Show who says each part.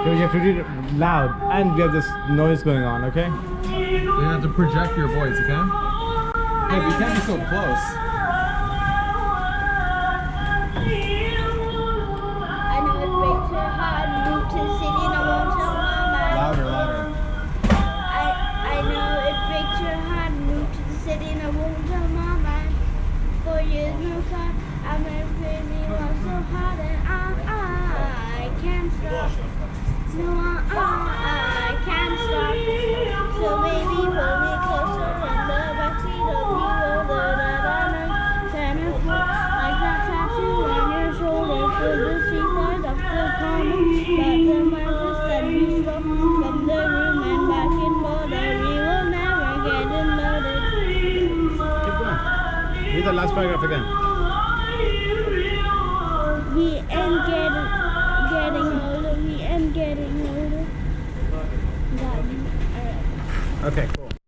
Speaker 1: You have to read it loud, and we have this noise going on, okay?
Speaker 2: So you have to project your voice, okay? Hey, but you can't be so close.
Speaker 3: I know it breaks her heart, moved to the city and I won't tell mama.
Speaker 2: Louder, louder.
Speaker 3: I know it breaks your heart, moved to the city and I won't tell mama. 4 years no car, I'm really work so hard and I can't stop. No, I can't stop. So baby, hold me closer in the backseat of you older that I know. Kind of foot like that tattoo on your shoulder for the seaside of the corner. But the markers that we stop from the room and back in border. We will never get unloaded.
Speaker 1: Keep going. Read the last paragraph again.
Speaker 3: We ain't getting older. We ain't getting older. Got me. All right.
Speaker 1: Okay, cool.